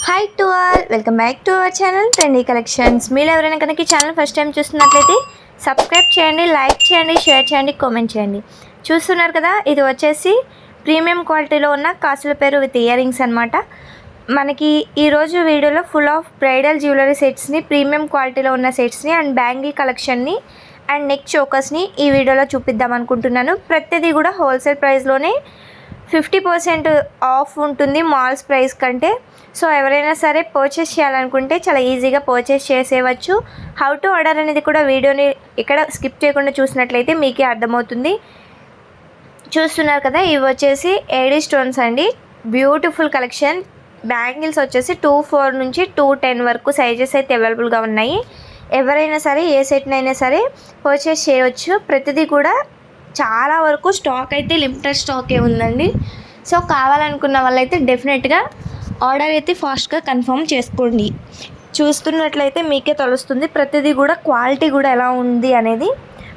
Hi to all, welcome back to our channel trendy collections. మీరు ఎవరైనా కనుక ఈ ఛానల్ ఫస్ట్ టైం చూస్తున్నట్లయితే సబ్స్క్రైబ్ చేయండి, లైక్ చేయండి, షేర్ చేయండి, కామెంట్ చేయండి. చూస్తున్నారు కదా, ఇది వచ్చేసి ప్రీమియం క్వాలిటీలో ఉన్న కాసుల పేరు విత్ ఇయర్ రింగ్స్ అనమాట. మనకి ఈరోజు వీడియోలో ఫుల్ ఆఫ్ బ్రైడల్ జ్యువెలరీ సెట్స్ని, ప్రీమియం క్వాలిటీలో ఉన్న సెట్స్ని అండ్ బ్యాంగిల్ కలెక్షన్ని అండ్ నెక్ చోకర్స్ని ఈ వీడియోలో చూపిద్దాం అనుకుంటున్నాను. ప్రతిదీ కూడా హోల్సేల్ ప్రైస్లోనే 50% ఆఫ్ ఉంటుంది మాల్స్ ప్రైస్ కంటే. సో ఎవరైనా సరే పర్చేస్ చేయాలనుకుంటే చాలా ఈజీగా పర్చేస్ చేసేయవచ్చు. హౌ టు ఆర్డర్ అనేది కూడా వీడియోని ఇక్కడ స్కిప్ చేయకుండా చూసినట్లయితే మీకే అర్థమవుతుంది. చూస్తున్నారు కదా, ఇవి వచ్చేసి ఏడీ స్టోన్స్ అండి. Beautiful collection. బ్యాంగిల్స్ వచ్చేసి 2-4 నుంచి 2-10 వరకు సైజెస్ అయితే అవైలబుల్గా ఉన్నాయి. ఎవరైనా సరే ఏ సెట్నైనా సరే పర్చేస్ చేయవచ్చు. ప్రతిదీ కూడా చాలా వరకు స్టాక్ అయితే లిమిటెడ్ స్టాకే ఉందండి. సో కావాలనుకున్న వాళ్ళైతే డెఫినెట్గా ఆర్డర్ అయితే ఫాస్ట్గా కన్ఫర్మ్ చేసుకోండి. చూస్తున్నట్లయితే మీకే తెలుస్తుంది ప్రతిదీ కూడా క్వాలిటీ కూడా ఎలా ఉంది అనేది.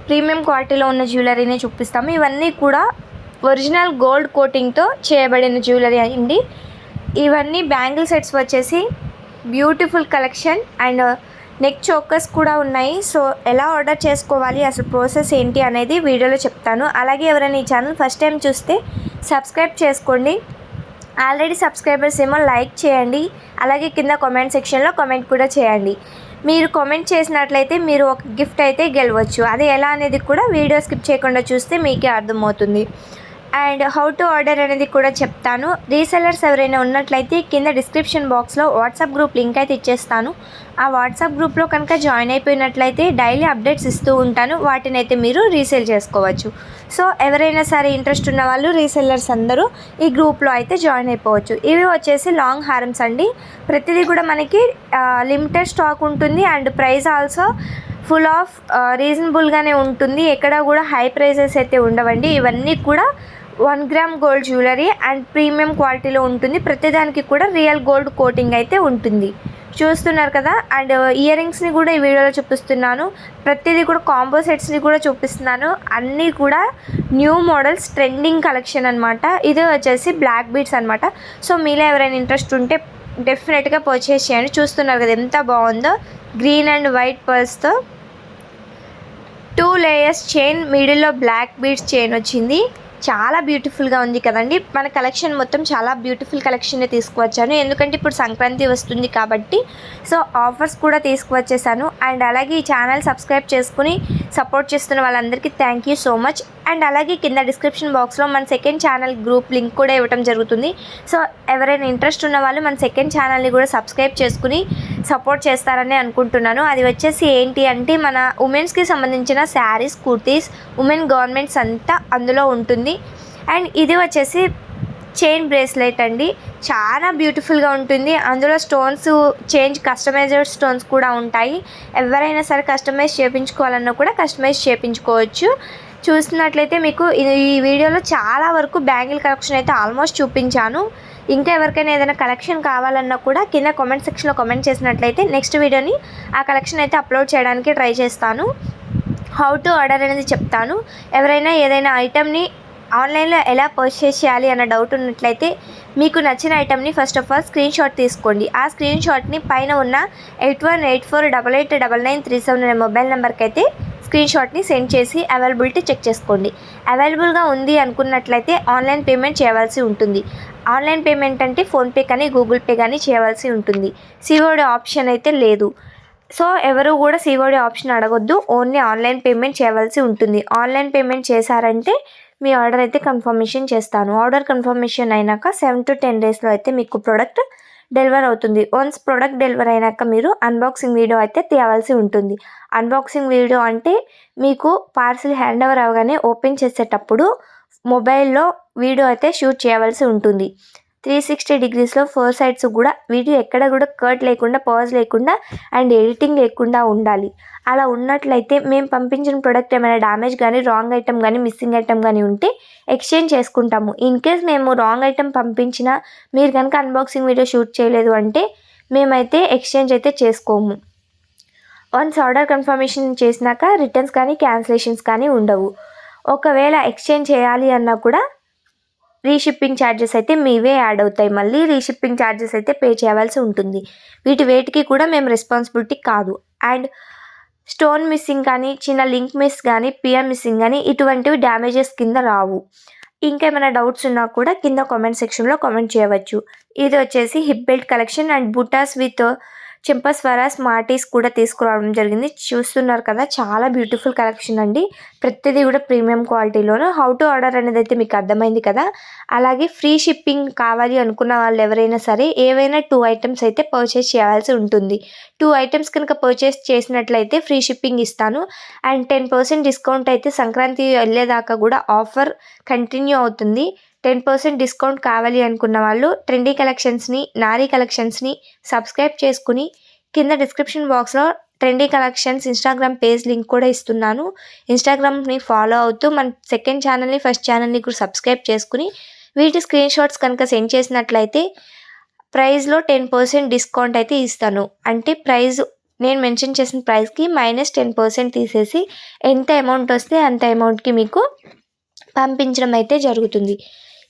ప్రీమియం క్వాలిటీలో ఉన్న జ్యువెలరీనే చూపిస్తాము. ఇవన్నీ కూడా ఒరిజినల్ గోల్డ్ కోటింగ్తో చేయబడిన జ్యువెలరీ అండి. ఇవన్నీ బ్యాంగిల్ సెట్స్ వచ్చేసి beautiful collection and neck chokers కూడా ఉన్నాయి. సో ఎలా ఆర్డర్ చేసుకోవాలి, అసలు ప్రాసెస్ ఏంటి అనేది వీడియోలో చెప్తాను. అలాగే ఎవరైనా ఈ ఛానల్ ఫస్ట్ టైం చూస్తే సబ్స్క్రైబ్ చేసుకోండి. ఆల్రెడీ సబ్స్క్రైబర్స్ ఏమో లైక్ చేయండి. అలాగే కింద కామెంట్ సెక్షన్లో కామెంట్ కూడా చేయండి. మీరు కామెంట్ చేసినట్లయితే మీరు ఒక గిఫ్ట్ అయితే గెలవచ్చు. అది ఎలా అనేది కూడా వీడియో స్కిప్ చేయకుండా చూస్తే మీకే అర్థమవుతుంది. అండ్ హౌ టు ఆర్డర్ అనేది కూడా చెప్తాను. రీసెల్లర్స్ ఎవరైనా ఉన్నట్లయితే కింద డిస్క్రిప్షన్ బాక్స్లో వాట్సాప్ గ్రూప్ లింక్ అయితే ఇచ్చేస్తాను. ఆ వాట్సాప్ గ్రూప్లో కనుక జాయిన్ అయిపోయినట్లయితే డైలీ అప్డేట్స్ ఇస్తూ ఉంటాను. వాటిని అయితే మీరు రీసేల్ చేసుకోవచ్చు. సో ఎవరైనా సరే ఇంట్రెస్ట్ ఉన్న వాళ్ళు రీసెల్లర్స్ అందరూ ఈ గ్రూప్లో అయితే జాయిన్ అయిపోవచ్చు. ఇవి వచ్చేసి లాంగ్ హారమ్స్ అండి. ప్రతిదీ కూడా మనకి లిమిటెడ్ స్టాక్ ఉంటుంది and price also full of రీజనబుల్గానే ఉంటుంది. ఎక్కడ కూడా హై ప్రైజెస్ అయితే ఉండవండి. ఇవన్నీ కూడా 1 gram gold jewellery and premium క్వాలిటీలో ఉంటుంది. ప్రతిదానికి కూడా రియల్ గోల్డ్ కోటింగ్ అయితే ఉంటుంది. చూస్తున్నారు కదా, అండ్ ఇయర్ రింగ్స్ని కూడా ఈ వీడియోలో చూపిస్తున్నాను. ప్రతిదీ కూడా కాంబో సెట్స్ని కూడా చూపిస్తున్నాను. అన్నీ కూడా న్యూ మోడల్స్, ట్రెండింగ్ కలెక్షన్ అనమాట. ఇది వచ్చేసి బ్లాక్ బీడ్స్ అనమాట. సో మీలో ఎవరైనా ఇంట్రెస్ట్ ఉంటే డెఫినెట్గా పర్చేస్ చేయండి. చూస్తున్నారు కదా ఎంత బాగుందో, గ్రీన్ అండ్ వైట్ పర్ల్స్తో 2 లేయర్స్ చైన్, మిడిల్లో బ్లాక్ బీడ్స్ చైన్ వచ్చింది. చాలా బ్యూటిఫుల్గా ఉంది కదండి. మన కలెక్షన్ మొత్తం చాలా బ్యూటిఫుల్ కలెక్షనే తీసుకువచ్చాను. ఎందుకంటే ఇప్పుడు సంక్రాంతి వస్తుంది కాబట్టి సో ఆఫర్స్ కూడా తీసుకువచ్చేసాను. అండ్ అలాగే ఈ ఛానల్ సబ్స్క్రైబ్ చేసుకుని సపోర్ట్ చేస్తున్న వాళ్ళందరికీ thank you so much. And అలాగే కింద డిస్క్రిప్షన్ బాక్స్లో మన సెకండ్ ఛానల్ గ్రూప్ లింక్ కూడా ఇవ్వడం జరుగుతుంది. సో ఎవరైనా ఇంట్రెస్ట్ ఉన్న వాళ్ళు మన సెకండ్ ఛానల్ని కూడా సబ్స్క్రైబ్ చేసుకుని సపోర్ట్ చేస్తారని అనుకుంటున్నాను. అది వచ్చేసి ఏంటి అంటే మన ఉమెన్స్కి సంబంధించిన శారీస్, కుర్తీస్, ఉమెన్ గవర్నమెంట్స్ అంతా అందులో ఉంటుంది. అండ్ ఇది వచ్చేసి చైన్ బ్రేస్లెట్ అండి. చాలా బ్యూటిఫుల్గా ఉంటుంది. అందులో స్టోన్స్ చేంజ్, కస్టమైజ్డ్ స్టోన్స్ కూడా ఉంటాయి. ఎవరైనా సరే కస్టమైజ్ చేయించుకోవాలన్నా కూడా కస్టమైజ్ చేయించుకోవచ్చు. చూస్తున్నట్లయితే మీకు ఈ వీడియోలో చాలా వరకు బ్యాంగిల్ కలెక్షన్ అయితే ఆల్మోస్ట్ చూపించాను. ఇంకా ఎవరికైనా ఏదైనా కలెక్షన్ కావాలన్నా కూడా కింద కామెంట్ సెక్షన్లో కామెంట్ చేసినట్లయితే నెక్స్ట్ వీడియోని ఆ కలెక్షన్ అయితే అప్లోడ్ చేయడానికి ట్రై చేస్తాను. హౌ టు ఆర్డర్ అనేది చెప్తాను. ఎవరైనా ఏదైనా ఐటమ్ని ఆన్లైన్లో ఎలా పర్చేస్ చేయాలి అన్న డౌట్ ఉన్నట్లయితే మీకు నచ్చిన ఐటమ్ని first of all screen shot తీసుకోండి. ఆ స్క్రీన్ షాట్ని పైన ఉన్న 8184889937 అనే మొబైల్ నెంబర్కి అయితే స్క్రీన్ షాట్ని సెండ్ చేసి అవైలబిలిటీ చెక్ చేసుకోండి. అవైలబుల్గా ఉంది అనుకున్నట్లయితే ఆన్లైన్ పేమెంట్ చేయవలసి ఉంటుంది. ఆన్లైన్ పేమెంట్ అంటే ఫోన్పే కానీ గూగుల్ పే కానీ చేయవలసి ఉంటుంది. సిఓడి ఆప్షన్ అయితే లేదు. సో ఎవరు కూడా సిఓడి ఆప్షన్ అడగొద్దు, ఓన్లీ ఆన్లైన్ పేమెంట్ చేయవలసి ఉంటుంది. ఆన్లైన్ పేమెంట్ చేశారంటే మీ ఆర్డర్ అయితే కన్ఫర్మేషన్ చేస్తాను. ఆర్డర్ కన్ఫర్మేషన్ అయినాక 7 to 10 డేస్లో అయితే మీకు ప్రోడక్ట్ డెలివర్ అవుతుంది. వన్స్ ప్రోడక్ట్ డెలివర్ అయినాక మీరు అన్బాక్సింగ్ వీడియో అయితే తీయవలసి ఉంటుంది. అన్బాక్సింగ్ వీడియో అంటే మీకు పార్సిల్ హ్యాండ్ ఓవర్ అవగానే ఓపెన్ చేసేటప్పుడు మొబైల్లో వీడియో అయితే షూట్ చేయవలసి ఉంటుంది. 360 degreesలో 4 sides కూడా వీడియో ఎక్కడ కూడా కట్ లేకుండా, పాజ్ లేకుండా అండ్ ఎడిటింగ్ లేకుండా ఉండాలి. అలా ఉన్నట్లయితే మేము పంపించిన ప్రోడక్ట్ ఏమైనా డ్యామేజ్ కానీ, రాంగ్ ఐటమ్ కానీ, మిస్సింగ్ ఐటమ్ కానీ ఉంటే ఎక్స్చేంజ్ చేసుకుంటాము. ఇన్ కేస్ మేము రాంగ్ ఐటమ్ పంపించినా మీరు కనుక అన్బాక్సింగ్ వీడియో షూట్ చేయలేదు అంటే మేమైతే ఎక్స్చేంజ్ అయితే చేసుకోము. వన్స్ ఆర్డర్ కన్ఫర్మేషన్ చేసినాక రిటర్న్స్ కానీ, క్యాన్సిలేషన్స్ కానీ ఉండవు. ఒకవేళ ఎక్స్చేంజ్ చేయాలి అన్నా కూడా రీషిప్పింగ్ ఛార్జెస్ అయితే మీవే యాడ్ అవుతాయి. మళ్ళీ రీషిప్పింగ్ ఛార్జెస్ అయితే పే చేయవలసి ఉంటుంది. వేటికి కూడా మేము రెస్పాన్సిబిలిటీ కాదు. అండ్ స్టోన్ మిస్సింగ్ కానీ, చిన్న లింక్ మిస్ కానీ, పిఎం మిస్సింగ్ కానీ ఇటువంటివి డ్యామేజెస్ కింద రావు. ఇంకేమైనా డౌట్స్ ఉన్నా కూడా కింద కామెంట్ సెక్షన్లో కామెంట్ చేయవచ్చు. ఇది వచ్చేసి హిప్ బెల్ట్ కలెక్షన్ అండ్ బుటాస్ విత్ చెంపస్వరాస్ మాటీస్ కూడా తీసుకురావడం జరిగింది. చూస్తున్నారు కదా, చాలా బ్యూటిఫుల్ కలెక్షన్ అండి. ప్రతిదీ కూడా ప్రీమియం క్వాలిటీలోను. హౌ టు ఆర్డర్ అనేది అయితే మీకు అర్థమైంది కదా. అలాగే ఫ్రీ షిప్పింగ్ కావాలి అనుకున్న వాళ్ళు ఎవరైనా సరే ఏవైనా 2 ఐటమ్స్ అయితే పర్చేస్ చేయాల్సి ఉంటుంది. 2 ఐటమ్స్ కనుక పర్చేస్ చేసినట్లయితే ఫ్రీ షిప్పింగ్ ఇస్తాను. అండ్ 10% డిస్కౌంట్ అయితే సంక్రాంతి వెళ్ళేదాకా కూడా ఆఫర్ కంటిన్యూ అవుతుంది. 10% డిస్కౌంట్ కావాలి అనుకున్న వాళ్ళు ట్రెండీ కలెక్షన్స్ని, నారీ కలెక్షన్స్ని సబ్స్క్రైబ్ చేసుకుని కింద డిస్క్రిప్షన్ బాక్స్లో trendy collections Instagram page link కూడా ఇస్తున్నాను. ఇన్స్టాగ్రామ్ని ఫాలో అవుతూ మన సెకండ్ ఛానల్ని, ఫస్ట్ ఛానల్ని కూడా సబ్స్క్రైబ్ చేసుకుని వీటి స్క్రీన్ షాట్స్ కనుక సెండ్ చేసినట్లయితే ప్రైస్లో 10% డిస్కౌంట్ అయితే ఇస్తాను. అంటే ప్రైస్ నేను మెన్షన్ చేసిన ప్రైస్కి -10% తీసేసి ఎంత అమౌంట్ వస్తే అంత అమౌంట్కి మీకు పంపించడం అయితే జరుగుతుంది.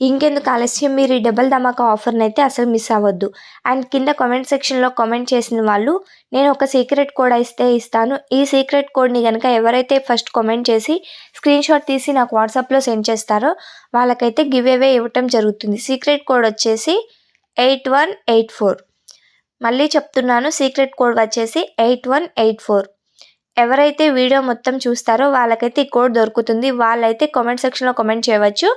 ఇంకెందుకు ఆలస్యం, మీరు ఈ డబల్ ధమాకా ఆఫర్ని అయితే అసలు మిస్ అవ్వద్దు. అండ్ కింద కామెంట్ సెక్షన్లో కామెంట్ చేసిన వాళ్ళు నేను ఒక సీక్రెట్ కోడ్ అయితే ఇస్తాను. ఈ సీక్రెట్ కోడ్ని కనుక ఎవరైతే ఫస్ట్ కామెంట్ చేసి స్క్రీన్ షాట్ తీసి నాకు వాట్సాప్లో సెండ్ చేస్తారో వాళ్ళకైతే గివ్ అవే ఇవ్వటం జరుగుతుంది. సీక్రెట్ కోడ్ వచ్చేసి 8184. మళ్ళీ చెప్తున్నాను, సీక్రెట్ కోడ్ వచ్చేసి 8184. ఎవరైతే వీడియో మొత్తం చూస్తారో వాళ్ళకైతే ఈ కోడ్ దొరుకుతుంది. వాళ్ళైతే కామెంట్ సెక్షన్లో కామెంట్ చేయవచ్చు.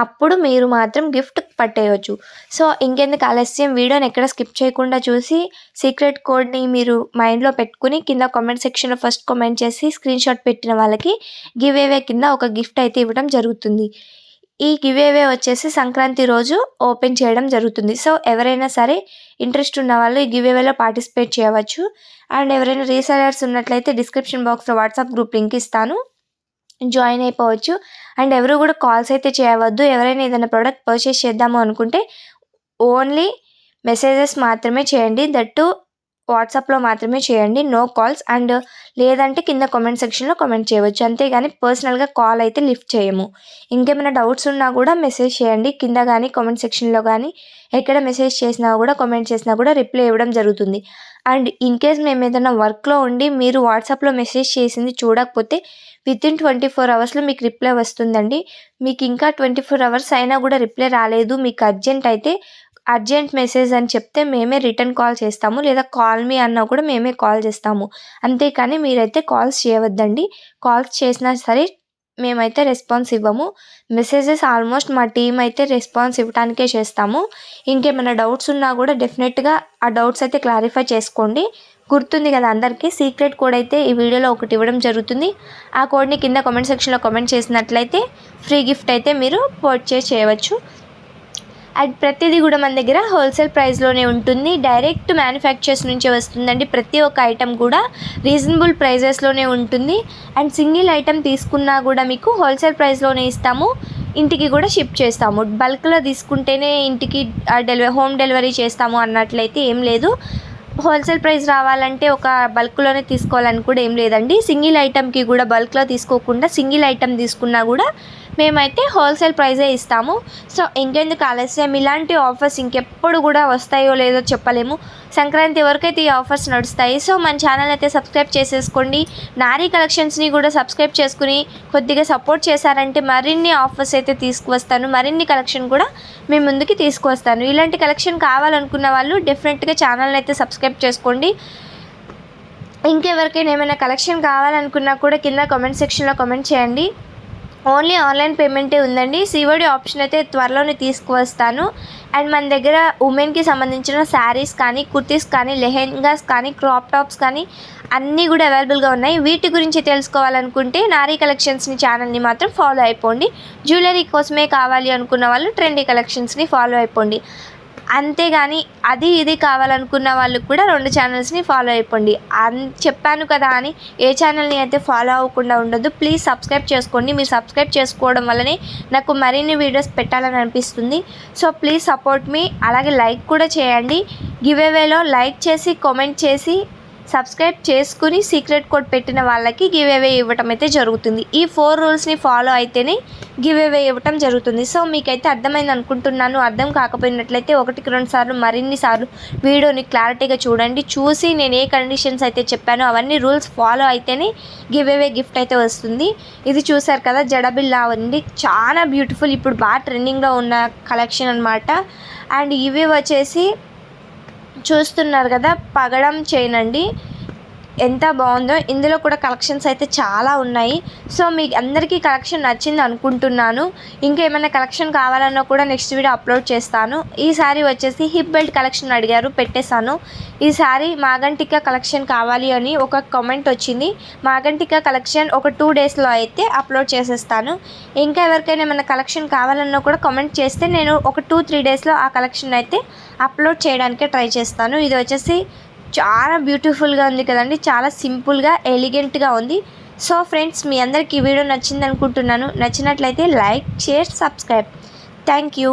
అప్పుడు మీరు మాత్రం గిఫ్ట్ పట్టేయవచ్చు. సో ఇంకెందుకు ఆలస్యం, వీడియోని ఎక్కడ స్కిప్ చేయకుండా చూసి సీక్రెట్ కోడ్ని మీరు మైండ్లో పెట్టుకుని కింద కామెంట్ సెక్షన్లో ఫస్ట్ కామెంట్ చేసి స్క్రీన్ షాట్ పెట్టిన వాళ్ళకి గివ్ అవే కింద ఒక గిఫ్ట్ అయితే ఇవ్వడం జరుగుతుంది. ఈ గివ్ అవే వచ్చేసి సంక్రాంతి రోజు ఓపెన్ చేయడం జరుగుతుంది. సో ఎవరైనా సరే ఇంట్రెస్ట్ ఉన్న వాళ్ళు ఈ గివ్ అవేలో పార్టిసిపేట్ చేయవచ్చు. అండ్ ఎవరైనా రీసెలర్స్ ఉన్నట్లయితే డిస్క్రిప్షన్ బాక్స్లో వాట్సాప్ గ్రూప్ లింక్ ఇస్తాను, జాయిన్ అయిపోవచ్చు. అండ్ ఎవరు కూడా కాల్స్ అయితే చేయవద్దు. ఎవరైనా ఏదైనా ప్రోడక్ట్ పర్చేస్ చేద్దాము అనుకుంటే ఓన్లీ మెసేజెస్ మాత్రమే చేయండి. దట్టు వాట్సాప్లో మాత్రమే చేయండి, నో కాల్స్. అండ్ లేదంటే కింద కామెంట్ సెక్షన్లో కామెంట్ చేయవచ్చు, అంతేగాని పర్సనల్గా కాల్ అయితే లిఫ్ట్ చేయము. ఇంకేమైనా డౌట్స్ ఉన్నా కూడా మెసేజ్ చేయండి కింద కానీ కామెంట్ సెక్షన్లో కానీ. ఎక్కడ మెసేజ్ చేసినా కూడా కామెంట్ చేసినా కూడా రిప్లై ఇవ్వడం జరుగుతుంది. అండ్ ఇన్ కేస్ మేము ఏదైనా వర్క్లో ఉండి మీరు వాట్సాప్లో మెసేజ్ చేసింది చూడకపోతే వితిన్ 24 అవర్స్లో మీకు రిప్లై వస్తుందండి. మీకు ఇంకా 24 అవర్స్ అయినా కూడా రిప్లై రాలేదు, మీకు అర్జెంట్ అయితే అర్జెంట్ మెసేజ్ అని చెప్తే మేమే రిటర్న్ కాల్ చేస్తాము, లేదా కాల్ మీ అన్నా కూడా మేమే కాల్ చేస్తాము. అంతేకాని మీరైతే కాల్స్ చేయవద్దండి. కాల్స్ చేసినా సరే మేమైతే రెస్పాన్స్ ఇవ్వము. మెసేజెస్ ఆల్మోస్ట్ మా టీం అయితే రెస్పాన్స్ ఇవ్వడానికే చేస్తాము. ఇంకేమైనా డౌట్స్ ఉన్నా కూడా డెఫినెట్గా ఆ డౌట్స్ అయితే క్లారిఫై చేసుకోండి. గుర్తుంది కదా అందరికీ, సీక్రెట్ కోడ్ అయితే ఈ వీడియోలో ఒకటి ఇవ్వడం జరుగుతుంది. ఆ కోడ్ని కింద కామెంట్ సెక్షన్లో కామెంట్ చేసినట్లయితే ఫ్రీ గిఫ్ట్ అయితే మీరు పర్చేస్ చేయవచ్చు. అండ్ ప్రతిదీ కూడా మన దగ్గర హోల్సేల్ ప్రైస్లోనే ఉంటుంది. డైరెక్ట్ మ్యానుఫ్యాక్చర్స్ నుంచి వస్తుందండి. ప్రతి ఒక్క ఐటమ్ కూడా రీజనబుల్ ప్రైజెస్లోనే ఉంటుంది. అండ్ సింగిల్ ఐటమ్ తీసుకున్నా కూడా మీకు హోల్సేల్ ప్రైస్లోనే ఇస్తాము, ఇంటికి కూడా షిప్ చేస్తాము. బల్క్లో తీసుకుంటేనే ఇంటికి హోమ్ డెలివరీ చేస్తాము అన్నట్లయితే ఏం లేదు. హోల్సేల్ ప్రైస్ రావాలంటే ఒక బల్క్లోనే తీసుకోవాలని కూడా ఏం లేదండి. సింగిల్ ఐటమ్కి కూడా బల్క్లో తీసుకోకుండా సింగిల్ ఐటమ్ తీసుకున్నా కూడా మేమైతే హోల్సేల్ ప్రైజే ఇస్తాము. సో ఇంకెందుకు ఆలస్యం, ఇలాంటి ఆఫర్స్ ఇంకెప్పుడు కూడా వస్తాయో లేదో చెప్పలేము. సంక్రాంతి వరకు అయితే ఈ ఆఫర్స్ నడుస్తాయి. సో మన ఛానల్ అయితే సబ్స్క్రైబ్ చేసేసుకోండి. నారీ కలెక్షన్స్ని కూడా సబ్స్క్రైబ్ చేసుకుని కొద్దిగా సపోర్ట్ చేశారంటే మరిన్ని ఆఫర్స్ అయితే తీసుకువస్తాను, మరిన్ని కలెక్షన్ కూడా మీ ముందుకి తీసుకువస్తాను. ఇలాంటి కలెక్షన్ కావాలనుకున్న వాళ్ళు డెఫినెట్గా ఛానల్ని అయితే సబ్స్క్రైబ్ చేసుకోండి. ఇంకెవరికైనా ఏమైనా కలెక్షన్ కావాలనుకున్నా కూడా కింద కామెంట్ సెక్షన్లో కామెంట్ చేయండి. ఓన్లీ ఆన్లైన్ పేమెంటే ఉందండి. సిఓడి ఆప్షన్ అయితే త్వరలోనే తీసుకువస్తాను. అండ్ మన దగ్గర ఉమెన్కి సంబంధించిన శారీస్ కానీ, కుర్తీస్ కానీ, లెహెంగాస్ కానీ, క్రాప్ టాప్స్ కానీ అన్నీ కూడా అవైలబుల్గా ఉన్నాయి. వీటి గురించి తెలుసుకోవాలనుకుంటే నారీ కలెక్షన్స్ని ఛానల్ని మాత్రం ఫాలో అయిపోండి. జ్యువెలరీ కోసమే కావాలి అనుకున్న వాళ్ళు ట్రెండీ కలెక్షన్స్ని ఫాలో అయిపోండి. అంతేగాని అది ఇది కావాలనుకున్న వాళ్ళు కూడా 2 ఛానల్స్ని ఫాలో అయిపోండి. చెప్పాను కదా అని ఏ ఛానల్ని అయితే ఫాలో అవ్వకుండా ఉండదు. ప్లీజ్ సబ్స్క్రైబ్ చేసుకోండి. మీరు సబ్స్క్రైబ్ చేసుకోవడం వల్లనే నాకు మరిన్ని వీడియోస్ పెట్టాలని అనిపిస్తుంది. సో ప్లీజ్ సపోర్ట్ మీ. అలాగే లైక్ కూడా చేయండి. గివ్ అవేలో లైక్ చేసి కామెంట్ చేసి సబ్స్క్రైబ్ చేసుకుని సీక్రెట్ కోడ్ పెట్టిన వాళ్ళకి గివ్ అవే ఇవ్వటం అయితే జరుగుతుంది. ఈ 4 రూల్స్ని ఫాలో అయితేనే గివ్ అవే ఇవ్వటం జరుగుతుంది. సో మీకైతే అర్థమైంది అనుకుంటున్నాను. అర్థం కాకపోయినట్లయితే 1కి 2 సార్లు మరిన్ని సార్లు వీడియోని క్లారిటీగా చూడండి. చూసి నేను ఏ కండిషన్స్ అయితే చెప్పానో అవన్నీ రూల్స్ ఫాలో అయితేనే గివ్ అవే గిఫ్ట్ అయితే వస్తుంది. ఇది చూసారు కదా, జడబిల్లా ఉంది, చాలా బ్యూటిఫుల్, ఇప్పుడు బాగా ట్రెండింగ్లో ఉన్న కలెక్షన్ అనమాట. అండ్ ఇవి వచ్చేసి చూస్తున్నారు కదా, పగడం చైన్ అండి, ఎంత బాగుందో. ఇందులో కూడా కలెక్షన్స్ అయితే చాలా ఉన్నాయి. సో మీకు అందరికీ కలెక్షన్ నచ్చింది అనుకుంటున్నాను. ఇంకా ఏమైనా కలెక్షన్ కావాలన్నా కూడా నెక్స్ట్ వీడియో అప్లోడ్ చేస్తాను. ఈ సారీ వచ్చేసి హిప్ బెల్ట్ కలెక్షన్ అడిగారు, పెట్టేశాను. ఈ సారీ మాగంటికా కలెక్షన్ కావాలి అని ఒక కామెంట్ వచ్చింది. మాగంటికా కలెక్షన్ ఒక 2 డేస్లో అయితే అప్లోడ్ చేసేస్తాను. ఇంకా ఎవరికైనా ఏమైనా కలెక్షన్ కావాలన్నా కూడా కామెంట్ చేస్తే నేను ఒక 2-3 డేస్లో ఆ కలెక్షన్ అయితే అప్లోడ్ చేయడానికే ట్రై చేస్తాను. ఇది వచ్చేసి చాలా బ్యూటిఫుల్గా ఉంది కదండి, చాలా సింపుల్గా ఎలిగెంట్గా ఉంది. సో ఫ్రెండ్స్, మీ అందరికీ ఈ వీడియో నచ్చింది అనుకుంటున్నాను. నచ్చినట్లయితే like, share, subscribe. Thank you.